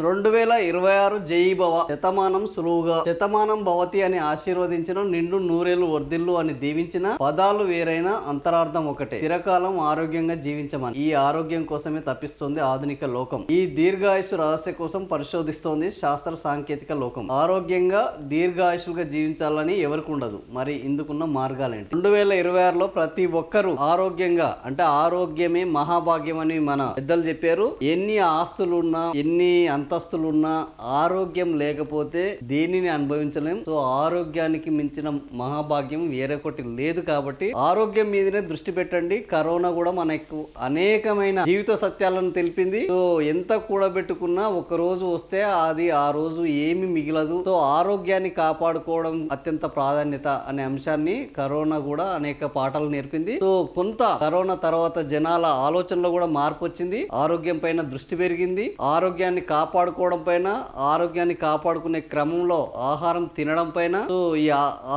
2026 జై భవ శతమానం సులువుగా శతమానం భవతి అని ఆశీర్వదించిన నిండు నూరేళ్లు వర్ధిల్లు అని దీవించిన పదాలు వేరైన అంతరార్థం ఒకటే. చిరకాలం ఆరోగ్యంగా జీవించమని. ఈ ఆరోగ్యం కోసమే తప్పిస్తోంది ఆధునిక లోకం. ఈ దీర్ఘాయుషు రహస్య కోసం పరిశోధిస్తోంది శాస్త్ర సాంకేతిక లోకం. ఆరోగ్యంగా దీర్ఘాయుషులుగా జీవించాలని ఎవరికి ఉండదు. మరి ఇందుకున్న మార్గాలేంటి? 2026లో ప్రతి ఒక్కరూ ఆరోగ్యంగా, అంటే ఆరోగ్యమే మహాభాగ్యం అని మన పెద్దలు చెప్పారు. ఎన్ని ఆస్తులున్నా, ఎన్ని అంతస్తులున్నా ఆరోగ్యం లేకపోతే దేనిని అనుభవించలేం. సో ఆరోగ్యానికి మించిన మహాభాగ్యం వేరొకటి లేదు. కాబట్టి ఆరోగ్యం మీదనే దృష్టి పెట్టండి. కరోనా కూడా మనకు అనేకమైన జీవిత సత్యాలను తెలిపింది. సో ఎంత కూడబెట్టుకున్నా ఒక రోజు వస్తే అది ఆ రోజు ఏమి మిగలదు. సో ఆరోగ్యాన్ని కాపాడుకోవడం అత్యంత ప్రాధాన్యత అనే అంశాన్ని కరోనా కూడా అనేక పాఠాలు నేర్పింది. సో కొంత కరోనా తర్వాత జనాల ఆలోచనలో కూడా మార్పు వచ్చింది. ఆరోగ్యం పైన దృష్టి పెరిగింది. ఆరోగ్యాన్ని కాపాడుకోవడం పైన, ఆరోగ్యాన్ని కాపాడుకునే క్రమంలో ఆహారం తినడం పైన, సో ఈ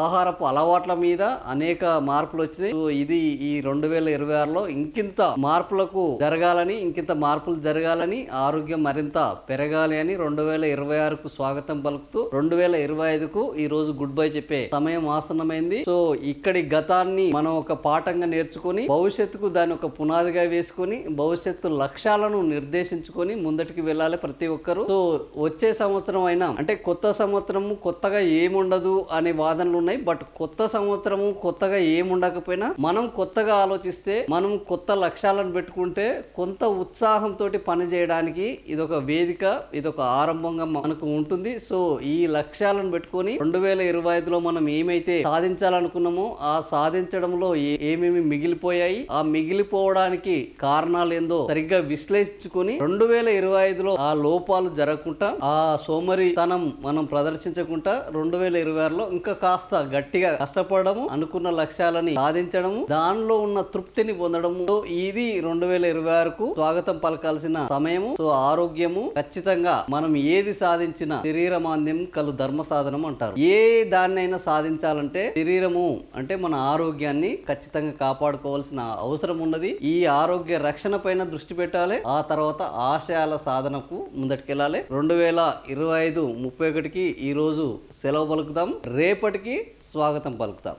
ఆహారపు అలవాట్ల మీద అనేక మార్పులు వచ్చినాయి. సో ఇది ఈ 2026లో ఇంకింత మార్పులకు జరగాలని, ఇంకింత మార్పులు జరగాలని, ఆరోగ్యం మరింత పెరగాలి అని 2026కు స్వాగతం పలుకుతూ 2025కు ఈ రోజు గుడ్ బై చెప్పే సమయం ఆసన్నమైంది. సో ఇక్కడి గతాన్ని మనం ఒక పాఠంగా నేర్చుకొని భవిష్యత్తుకు దాన్ని ఒక పునాదిగా వేసుకొని భవిష్యత్తు లక్ష్యాలను నిర్దేశించుకొని ముందటికి వెళ్ళాలి ప్రతి ఒక్కరు. సో వచ్చే సంవత్సరం అయినా, అంటే కొత్త సంవత్సరము కొత్తగా ఏముండదు అనే వాదనలు ఉన్నాయి. బట్ కొత్త సంవత్సరము కొత్తగా ఏముండకపోయినా మనం కొత్తగా ఆలోచిస్తే, మనం కొత్త లక్ష్యాలను పెట్టుకుంటే కొంత ఉత్సాహంతో పని చేయడానికి ఇదొక వేదిక, ఇదొక ఆరంభంగా మనకు ఉంటుంది. సో ఈ లక్ష్యాలను పెట్టుకొని 2025లో మనం ఏమైతే సాధించాలనుకున్నామో ఆ సాధించడంలో ఏమేమి మిగిలిపోయాయి, ఆ మిగిలిపోవడానికి కారణాలు ఏందో సరిగ్గా విశ్లేషించుకొని 2025లో ఆ లోపాలు జరగకుండా, ఆ సోమరితనం మనం ప్రదర్శించకుండా 2026లో ఇంకా కాస్త గట్టిగా కష్టపడము, అనుకున్న లక్ష్యాలని సాధించడము, దానిలో ఉన్న తృప్తిని పొందడము. సో ఇది 2026కు స్వాగతం పలకాల్సిన సమయము. సో ఆరోగ్యము ఖచ్చితంగా మనం ఏది సాధించినా శరీరమాంద్యం కలు ధర్మ సాధనం అంటారు. ఏ దాన్నైనా సాధించాలంటే శరీరము అంటే మన ఆరోగ్యాన్ని ఖచ్చితంగా కాపాడుకోవాల్సిన అవసరం ఉన్నది. ఈ ఆరోగ్య రక్షణ పైన దృష్టి పెట్టాలి. ఆ తర్వాత ఆశయాల సాధనకు ముందటికెళ్ళాలి. 2025 31కి ఈ రోజు సెలవు పలుకుతాం. రేపటికి స్వాగతం పలుకుతాం.